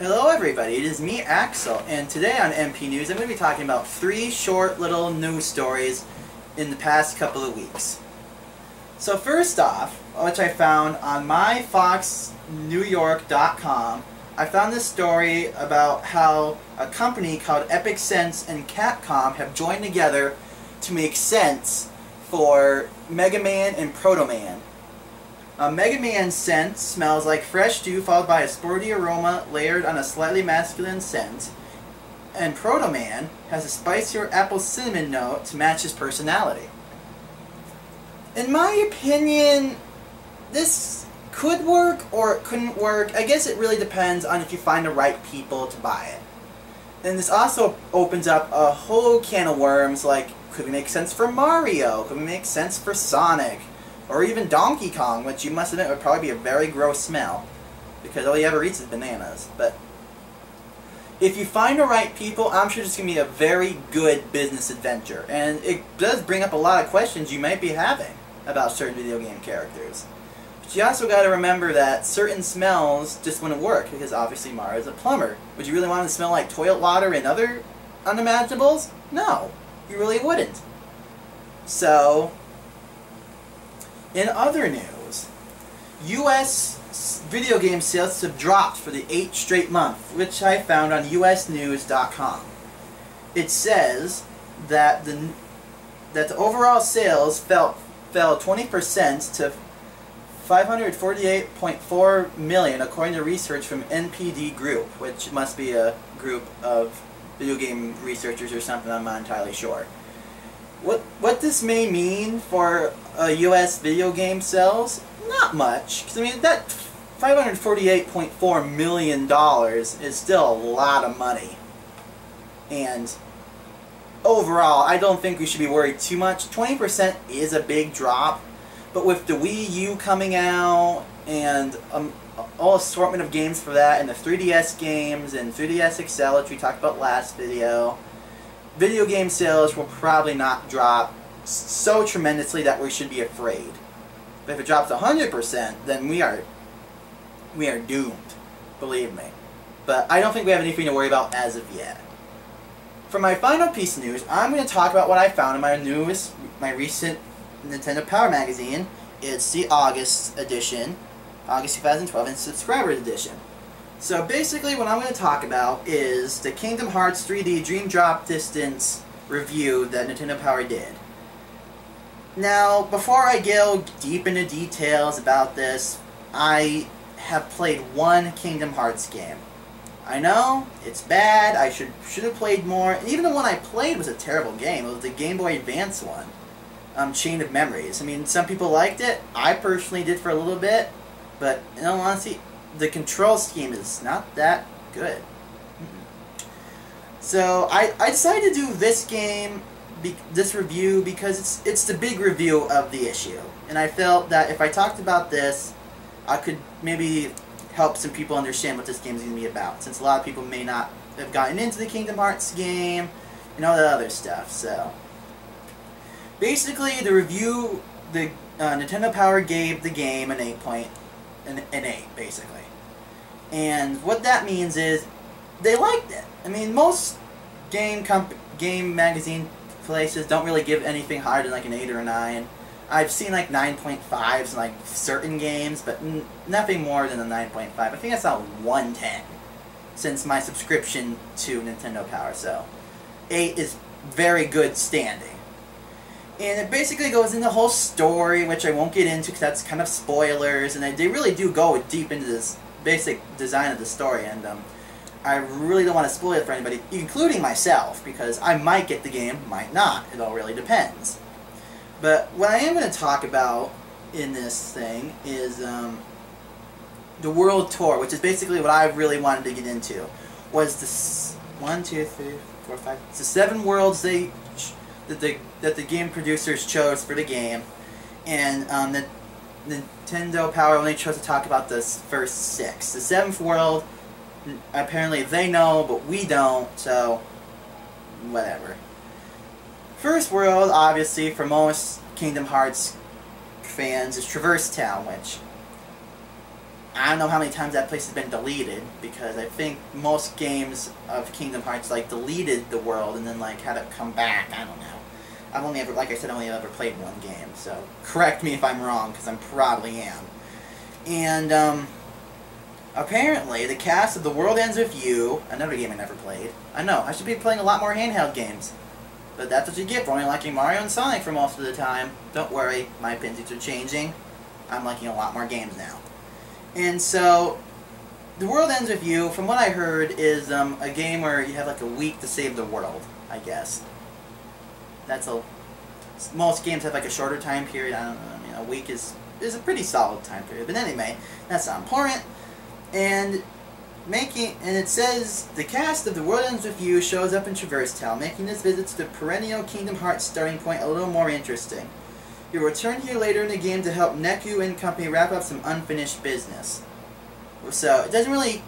Hello everybody, it is me, Axel, and today on MP News I'm going to be talking about 3 short little news stories in the past couple of weeks. So first off, which I found on myfoxnewyork.com, I found this story about how a company called Epic Sense and Capcom have joined together to make Sense for Mega Man and Proto Man. Mega Man's scent smells like fresh dew followed by a sporty aroma layered on a slightly masculine scent, and Proto Man has a spicier apple cinnamon note to match his personality. In my opinion, this could work or it couldn't work. I guess it really depends on if you find the right people to buy it. And this also opens up a whole can of worms, like, could we make sense for Mario? Could we make sense for Sonic? Or even Donkey Kong, which you must admit would probably be a very gross smell, because all he ever eats is bananas. But if you find the right people, I'm sure it's going to be a very good business adventure. And it does bring up a lot of questions you might be having about certain video game characters. But you also got to remember that certain smells just wouldn't work, because obviously Mario's a plumber. Would you really want to smell like toilet water and other unimaginables? No, you really wouldn't. So, in other news, U.S. video game sales have dropped for the 8th straight month, which I found on usnews.com. It says that the overall sales fell 20% to 548.4 million, according to research from NPD Group, which must be a group of video game researchers or something. I'm not entirely sure. What this may mean for U.S. video game sales? Not much. 'Cause, I mean, that $548.4 million is still a lot of money. And overall, I don't think we should be worried too much. 20% is a big drop, but with the Wii U coming out and all assortment of games for that, and the 3DS games and 3DS XL, which we talked about last video, video game sales will probably not drop so tremendously that we should be afraid. But if it drops 100%, then we are doomed, believe me. But I don't think we have anything to worry about as of yet. For my final piece of news, I'm going to talk about what I found in my recent Nintendo Power magazine. It's the August edition, August 2012, and Subscribers edition. So basically what I'm going to talk about is the Kingdom Hearts 3D Dream Drop Distance review that Nintendo Power did. Now, before I go deep into details about this, I have played one Kingdom Hearts game. I know, it's bad, I should have played more, and even the one I played was a terrible game. It was the Game Boy Advance one, Chain of Memories. I mean, some people liked it, I personally did for a little bit, but in all honesty, the control scheme is not that good. So I decided to do this game, this review, because it's the big review of the issue. And I felt that if I talked about this, I could maybe help some people understand what this game is going to be about, since a lot of people may not have gotten into the Kingdom Hearts game and all that other stuff. So basically, the review, the Nintendo Power gave the game an 8, basically. And what that means is they liked it. I mean, most game magazine places don't really give anything higher than like an 8 or a 9. I've seen like 9.5s in like certain games, but nothing more than a 9.5. I think that's not 110 since my subscription to Nintendo Power. So 8 is very good standing. And it basically goes into the whole story, which I won't get into because that's kind of spoilers, and they really do go deep into this basic design of the story, and I really don't want to spoil it for anybody, including myself, because I might get the game, might not. It all really depends. But what I am going to talk about in this thing is the World Tour, which is basically what I really wanted to get into. Was this 1, 2, 3, 4, 5? It's the 7 worlds that the game producers chose for the game, and the Nintendo Power only chose to talk about the first 6. The 7th world, apparently they know, but we don't, so whatever. First world, obviously, for most Kingdom Hearts fans, is Traverse Town, which I don't know how many times that place has been deleted, because I think most games of Kingdom Hearts, like, deleted the world and then, like, had it come back. I don't know. I've only ever, like I said, only ever played one game, so correct me if I'm wrong, because I probably am. And, apparently, the cast of The World Ends With You, another game I never played. I know, I should be playing a lot more handheld games. But that's what you get for only liking Mario and Sonic for most of the time. Don't worry, my opinions are changing. I'm liking a lot more games now. And so, The World Ends With You, from what I heard, is a game where you have like a week to save the world, I guess. Most games have like a shorter time period. I don't know, I mean, a week is a pretty solid time period. But anyway, that's not important. And it says, the cast of The World Ends With You shows up in Traverse Town, making this visit to the perennial Kingdom Hearts starting point a little more interesting. You'll return here later in the game to help Neku and company wrap up some unfinished business. So, it doesn't really,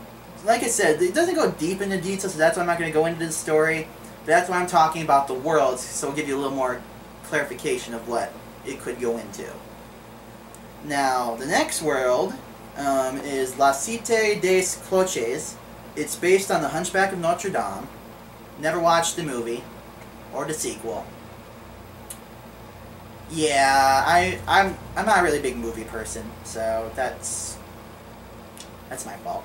like I said, it doesn't go deep into detail, so that's why I'm not going to go into this story. But that's why I'm talking about the worlds, so it'll give you a little more clarification of what it could go into. Now, the next world is La Cité des Cloches. It's based on The Hunchback of Notre Dame. Never watched the movie, or the sequel. Yeah, I'm not a really big movie person, so that's my fault.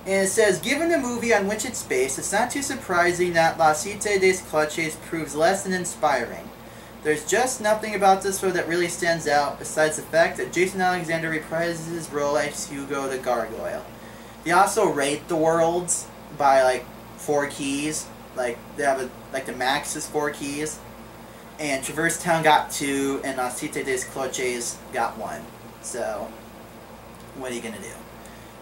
And it says, given the movie on which it's based, it's not too surprising that La Cité des Cloches proves less than inspiring. There's just nothing about this world that really stands out, besides the fact that Jason Alexander reprises his role as Hugo the Gargoyle. They also rate the worlds by, like, 4 keys. Like, they have the max is 4 keys. And Traverse Town got 2, and La Cité des Cloches got 1. So, what are you gonna do?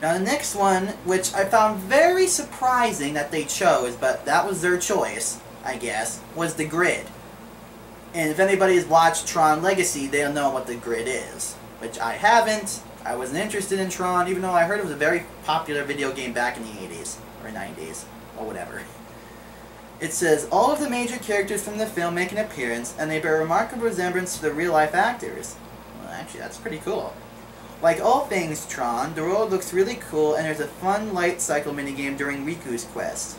Now, the next one, which I found very surprising that they chose, but that was their choice, I guess, was the grid. And if anybody has watched Tron Legacy, they'll know what the grid is. Which I haven't. I wasn't interested in Tron, even though I heard it was a very popular video game back in the 80s. Or 90s. Or whatever. It says, all of the major characters from the film make an appearance, and they bear remarkable resemblance to the real-life actors. Well, actually, that's pretty cool. Like all things Tron, the world looks really cool, and there's a fun light cycle minigame during Riku's quest.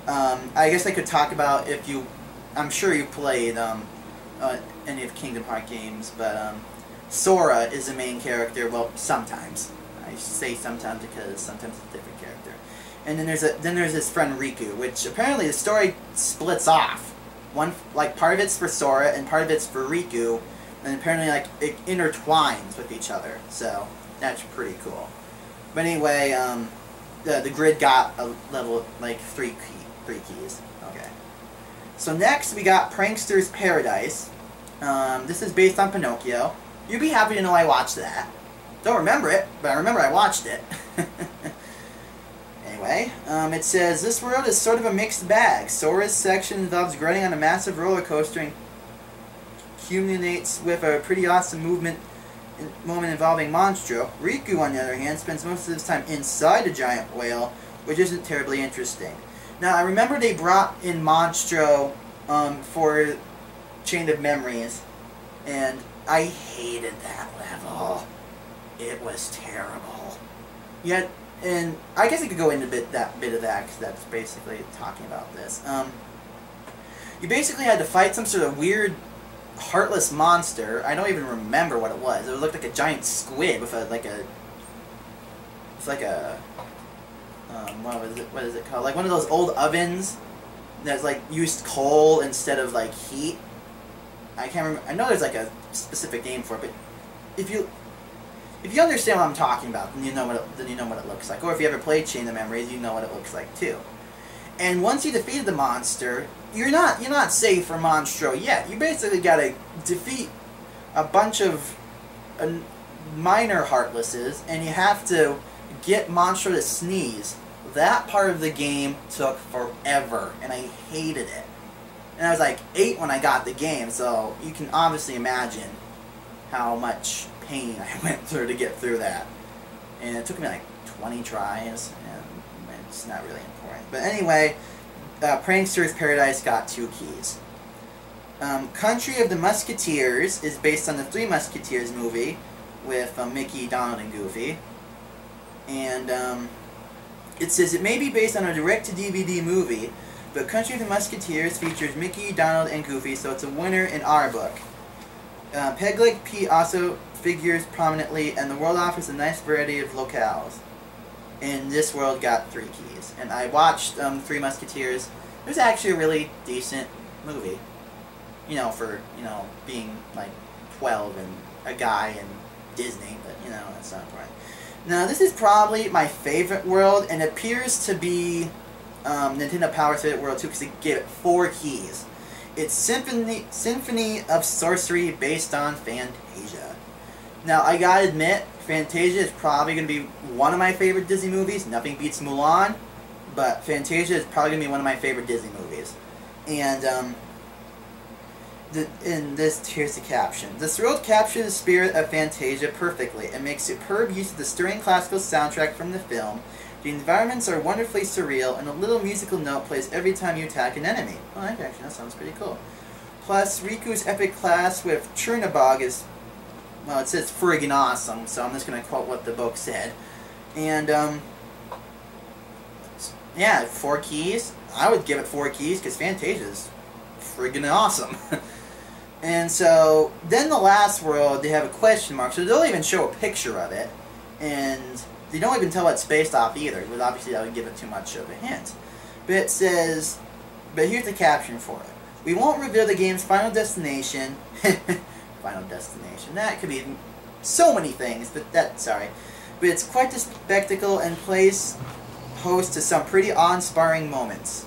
I guess I could talk about if you... I'm sure you played any of Kingdom Hearts games, but Sora is the main character. Well, sometimes. I say sometimes because sometimes it's a different character. And then there's his friend Riku, which apparently the story splits off. Part of it's for Sora and part of it's for Riku, and apparently it intertwines with each other. So that's pretty cool. But anyway, the grid got a level 3 keys. Okay. So next we got Prankster's Paradise. This is based on Pinocchio. You'd be happy to know I watched that. Don't remember it, but I remember I watched it. Anyway, it says, this world is sort of a mixed bag. Sora's section involves running on a massive roller coaster and culminates with a pretty awesome moment involving Monstro. Riku, on the other hand, spends most of his time inside a giant whale, which isn't terribly interesting. Now, I remember they brought in Monstro for Chain of Memories, and I hated that level. It was terrible. Yet, and I guess I could go into that bit of that, because that's basically talking about this. You basically had to fight some sort of weird, heartless monster. I don't even remember what it was. It looked like a giant squid with what is it called? Like one of those old ovens that's used coal instead of heat. I can't remember. I know there's a specific name for it, but if you understand what I'm talking about, then you know what it looks like. Or if you ever played Chain of Memories, you know what it looks like too. And once you defeated the monster, you're not safe from Monstro yet. You basically got to defeat a bunch of minor Heartlesses, and you have to get Monstro to sneeze. That part of the game took forever, and I hated it. And I was 8 when I got the game, so you can obviously imagine how much pain I went through to get through that. And it took me 20 tries, and it's not really important. But anyway, Prankster's Paradise got 2 keys. Country of the Musketeers is based on the Three Musketeers movie with Mickey, Donald, and Goofy. And it says it may be based on a direct-to-DVD movie, but Country of the Musketeers features Mickey, Donald, and Goofy, so it's a winner in our book. Pegleg Pete also figures prominently, and the world offers a nice variety of locales. And this world got 3 keys. And I watched Three Musketeers. It was actually a really decent movie. You know, for, you know, being like 12 and a guy in Disney, but, you know, that's not important. Now, this is probably my favorite world, and it appears to be Nintendo Power's favorite world, too, because it gave it 4 keys. It's Symphony of Sorcery based on Fantasia. Now, I gotta admit, Fantasia is probably going to be one of my favorite Disney movies. Nothing beats Mulan, but Fantasia is probably going to be one of my favorite Disney movies. And, here's the caption. This world captures the spirit of Fantasia perfectly and makes superb use of the stirring classical soundtrack from the film. The environments are wonderfully surreal, and a little musical note plays every time you attack an enemy. Oh, actually, that sounds pretty cool. Plus, Riku's epic clash with Chernabog is, well, it says friggin' awesome, so I'm just going to quote what the book said. And, yeah, 4 keys. I would give it 4 keys, because Fantasia's friggin' awesome. And so, then the last world, they have a question mark, so they'll even show a picture of it, and they don't even tell what it's based off either, but obviously that would give it too much of a hint. But it says, but here's the caption for it. We won't reveal the game's final destination. Final destination. That could be so many things, but sorry. But it's quite the spectacle and plays host to some pretty awe-inspiring moments.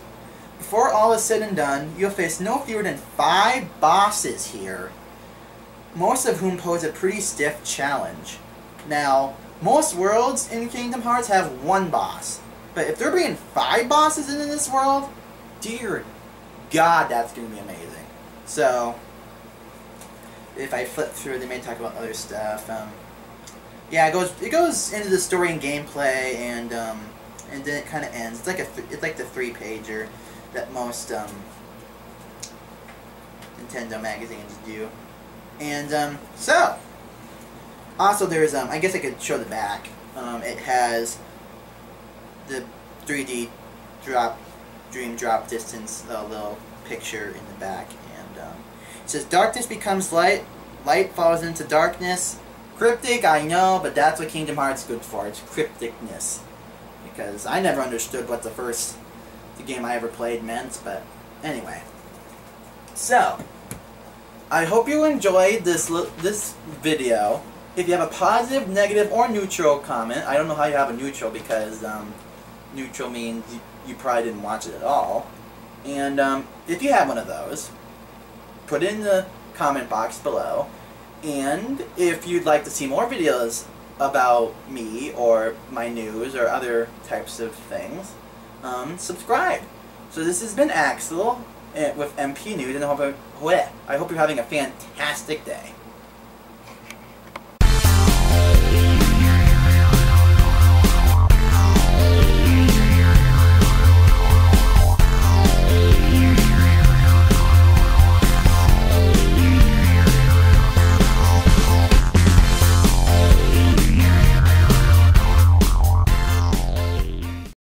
Before all is said and done, you'll face no fewer than 5 bosses here, most of whom pose a pretty stiff challenge. Now, most worlds in Kingdom Hearts have 1 boss, but if they're bringing 5 bosses into this world, dear God, that's going to be amazing. So, if I flip through, they may talk about other stuff. Yeah, it goes into the story and gameplay, and then it kind of ends. It's like the 3-pager that most Nintendo magazines do. And so, also there's I guess I could show the back. It has the 3D dream drop distance little picture in the back, and it says darkness becomes light, light falls into darkness. Cryptic, I know, but that's what Kingdom Hearts is good for. It's crypticness, because I never understood what the game I ever played meant, but anyway. So, I hope you enjoyed this video. If you have a positive, negative, or neutral comment, I don't know how you have a neutral, because neutral means you probably didn't watch it at all. And if you have one of those, put it in the comment box below. And if you'd like to see more videos about me or my news or other types of things, subscribe. So this has been Axel with MP News, and I hope you're having a fantastic day.